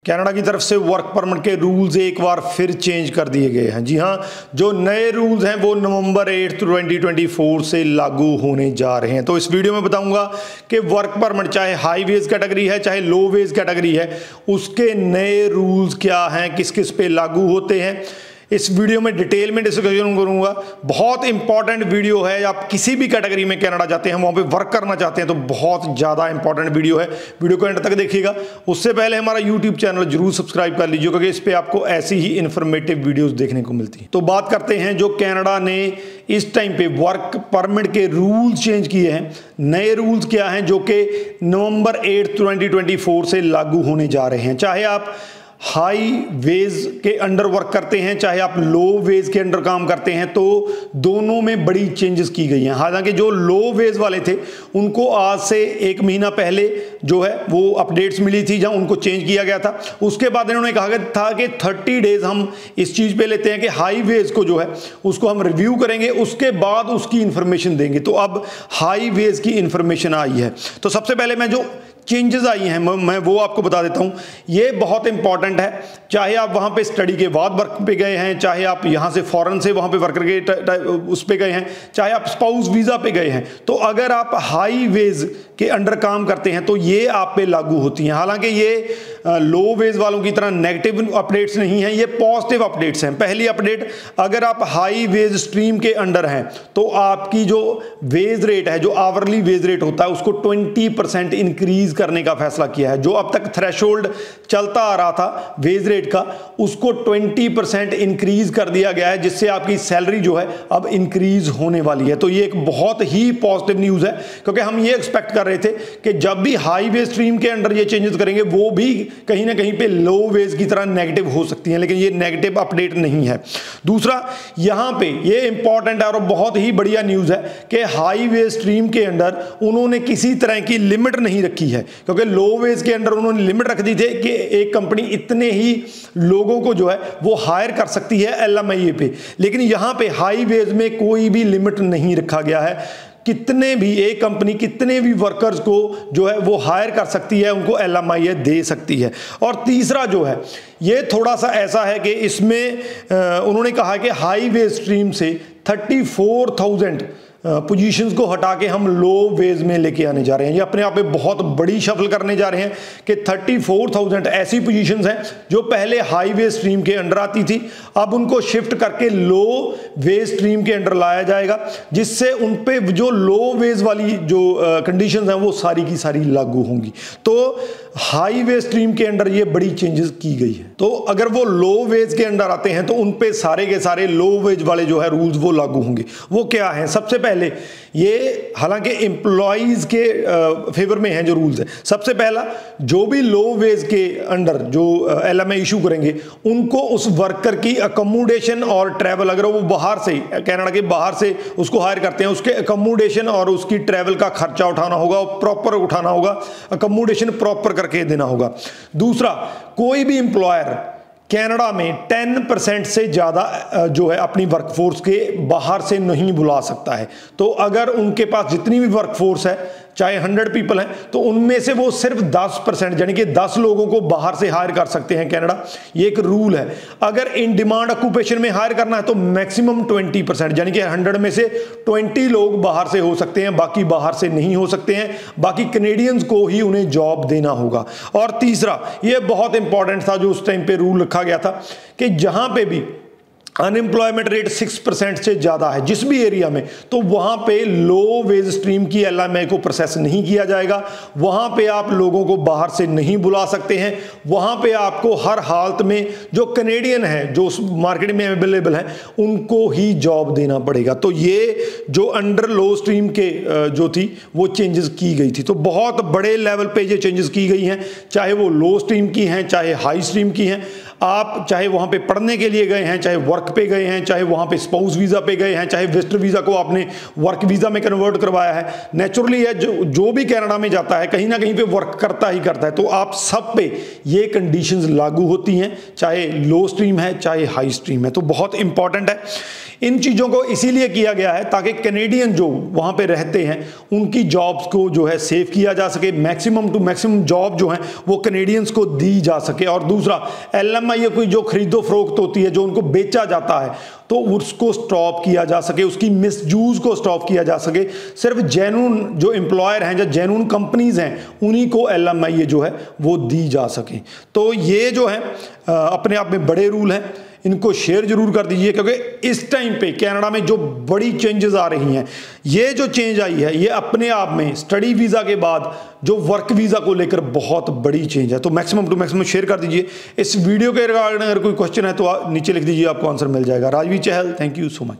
Canada की तरफ से वर्क परमिट के रूल्स एक बार फिर चेंज कर दिए गए हैं। जी हाँ, जो नए रूल्स हैं वो नवंबर 8 2024 से लागू होने जा रहे हैं। तो इस वीडियो में बताऊंगा कि वर्क परमिट चाहे हाई वेज कैटेगरी है चाहे लो वेज कैटेगरी है, उसके नए रूल्स क्या हैं, किस किस पे लागू होते हैं। इस वीडियो में डिटेल में डिस्कशन करूंगा। बहुत इंपॉर्टेंट वीडियो है। आप किसी भी कैटेगरी में कनाडा जाते हैं, वहां पे वर्क करना चाहते हैं, तो बहुत ज़्यादा इंपॉर्टेंट वीडियो है। वीडियो को एंड तक देखिएगा। उससे पहले हमारा यूट्यूब चैनल जरूर सब्सक्राइब कर लीजिए, क्योंकि इस पर आपको ऐसी ही इंफॉर्मेटिव वीडियोस देखने को मिलती हैं। तो बात करते हैं जो कनाडा ने इस टाइम पे वर्क परमिट के रूल्स चेंज किए हैं। नए रूल्स क्या हैं जो कि नवंबर 8 2024 से लागू होने जा रहे हैं। चाहे आप हाई वेज के अंडर वर्क करते हैं, चाहे आप लो वेज के अंडर काम करते हैं, तो दोनों में बड़ी चेंजेस की गई हैं। हालांकि जो लो वेज वाले थे उनको आज से एक महीना पहले जो है वो अपडेट्स मिली थी, जहां उनको चेंज किया गया था। उसके बाद इन्होंने कहा था कि 30 डेज हम इस चीज पे लेते हैं कि हाई वेज को जो है उसको हम रिव्यू करेंगे, उसके बाद उसकी इंफॉर्मेशन देंगे। तो अब हाई वेज की इंफॉर्मेशन आई है। तो सबसे पहले मैं जो चेंजेस आई हैं मैं वो आपको बता देता हूं। ये बहुत इंपॉर्टेंट है। चाहे आप वहां पे स्टडी के बाद वर्क पे गए हैं, चाहे आप यहां से फॉरेन से वहां पे वर्क करके उस पे गए हैं, चाहे आप स्पाउस वीजा पे गए हैं, तो अगर आप हाई वेज के अंडर काम करते हैं तो ये आप पे लागू होती हैं। हालांकि ये लो वेज वालों की तरह नेगेटिव अपडेट्स नहीं हैं, ये पॉजिटिव अपडेट्स हैं। पहली अपडेट, अगर आप हाई वेज स्ट्रीम के अंडर हैं तो आपकी जो वेज रेट है, जो आवरली वेज रेट होता है, उसको 20% इंक्रीज करने का फैसला किया है। जो अब तक थ्रेशोल्ड चलता आ रहा था वेज रेट का, उसको 20% इंक्रीज कर दिया गया है, जिससे आपकी सैलरी जो है अब इंक्रीज होने वाली है। तो ये एक बहुत ही पॉजिटिव न्यूज है, क्योंकि हम ये एक्सपेक्ट कर रहे थे कि जब भी हाई वेज स्ट्रीम के अंडर ये चेंजेस करेंगे वो भी कहीं ना कहीं पे लो वेज की तरह नेगेटिव हो सकती हैं, लेकिन ये नेगेटिव अपडेट नहीं है। दूसरा, यहां पे ये इंपॉर्टेंट है और बहुत ही बढ़िया न्यूज है कि हाई वेज स्ट्रीम के अंडर उन्होंने किसी तरह की लिमिट नहीं रखी है, क्योंकि लो वेज के अंडर उन्होंने लिमिट रख दी थी कि एक कंपनी इतने ही लोगों को जो है वो हायर कर सकती है LMIA पे, लेकिन यहां पे हाई वेज में कोई भी लिमिट नहीं रखा गया है। कितने भी एक कंपनी कितने भी वर्कर्स को जो है वो हायर कर सकती है, उनको LMIA दे सकती है। और तीसरा जो है ये थोड़ा सा ऐसा है कि इसमें उन्होंने कहा कि हाई वेज स्ट्रीम से 34,000 पोजीशंस को हटा के हम लो वेज में लेके आने जा रहे हैं। ये अपने आप में बहुत बड़ी शफल करने जा रहे हैं कि 34,000 ऐसी पोजीशंस हैं जो पहले हाई वेज स्ट्रीम के अंडर आती थी, अब उनको शिफ्ट करके लो वेज स्ट्रीम के अंडर लाया जाएगा, जिससे उन पे जो लो वेज वाली जो कंडीशंस हैं वो सारी की सारी लागू होंगी। तो हाई वेज स्ट्रीम के अंडर ये बड़ी चेंजेस की गई है। तो अगर वो लो वेज के अंडर आते हैं तो उन पे सारे के सारे लो वेज वाले जो है रूल्स वो लागू होंगे। वो क्या है? सबसे पहले ये हालांकि एम्प्लॉइज के फेवर में हैं जो रूल्स है। सबसे पहला, जो भी लो वेज के अंडर जो LMA इशू करेंगे उनको उस वर्कर की अकोमोडेशन और ट्रैवल, अगर वो बाहर से कनाडा के बाहर से उसको हायर करते हैं, उसके अकोमोडेशन और उसकी ट्रैवल का खर्चा उठाना होगा, प्रॉपर उठाना होगा, अकोमोडेशन प्रॉपर करके देना होगा। दूसरा, कोई भी एम्प्लॉयर कनाडा में 10% से ज़्यादा जो है अपनी वर्कफोर्स के बाहर से नहीं बुला सकता है। तो अगर उनके पास जितनी भी वर्कफोर्स है, चाहे 100 पीपल हैं, तो उनमें से वो सिर्फ 10% यानी कि 10 लोगों को बाहर से हायर कर सकते हैं कनाडा। ये एक रूल है। अगर इन डिमांड ऑक्यूपेशन में हायर करना है तो मैक्सिमम 20% यानी कि 100 में से 20 लोग बाहर से हो सकते हैं, बाकी बाहर से नहीं हो सकते हैं। बाकी कैनेडियंस को ही उन्हें जॉब देना होगा। और तीसरा, ये बहुत इंपॉर्टेंट था जो उस टाइम पे रूल रखा गया था कि जहां पे भी अनएम्प्लॉयमेंट रेट 6% से ज़्यादा है जिस भी एरिया में, तो वहाँ पे लो वेज स्ट्रीम की LMA को प्रोसेस नहीं किया जाएगा। वहाँ पे आप लोगों को बाहर से नहीं बुला सकते हैं। वहाँ पे आपको हर हालत में जो कनेडियन हैं, जो मार्केट में अवेलेबल हैं, उनको ही जॉब देना पड़ेगा। तो ये जो अंडर लो स्ट्रीम के जो थी वो चेंजेस की गई थी। तो बहुत बड़े लेवल पे ये चेंजेस की गई हैं, चाहे वो लो स्ट्रीम की हैं चाहे हाई स्ट्रीम की हैं। आप चाहे वहाँ पे पढ़ने के लिए गए हैं, चाहे वर्क पे गए हैं, चाहे वहाँ पे स्पाउस वीज़ा पे गए हैं, चाहे विजिटर वीज़ा को आपने वर्क वीज़ा में कन्वर्ट करवाया है, नेचुरली है जो भी कनाडा में जाता है कहीं ना कहीं पे वर्क करता ही करता है। तो आप सब पे ये कंडीशंस लागू होती हैं, चाहे लो स्ट्रीम है चाहे हाई स्ट्रीम है। तो बहुत इंपॉर्टेंट है। इन चीज़ों को इसीलिए किया गया है ताकि कैनेडियन जो वहाँ पे रहते हैं उनकी जॉब्स को जो है सेव किया जा सके, मैक्सिमम टू मैक्सिमम जॉब जो है वो कैनेडियंस को दी जा सके। और दूसरा LMI कोई जो खरीदो फरोख्त होती है, जो उनको बेचा जाता है, तो उसको स्टॉप किया जा सके, उसकी मिसयूज को स्टॉप किया जा सके। सिर्फ जेन्युइन जो एम्प्लॉयर हैं, जो जेन्युइन कंपनीज हैं, उन्हीं को LMI जो है वो दी जा सके। तो ये जो है अपने आप में बड़े रूल हैं, इनको शेयर जरूर कर दीजिए, क्योंकि इस टाइम पे कनाडा में जो बड़ी चेंजेस आ रही हैं, ये जो चेंज आई है ये अपने आप में स्टडी वीज़ा के बाद जो वर्क वीज़ा को लेकर बहुत बड़ी चेंज है। तो मैक्सिमम टू मैक्सिमम शेयर कर दीजिए। इस वीडियो के रिगार्डिंग अगर कोई क्वेश्चन है तो नीचे लिख दीजिए, आपको आंसर मिल जाएगा। राजवीर चहल, थैंक यू सो मच।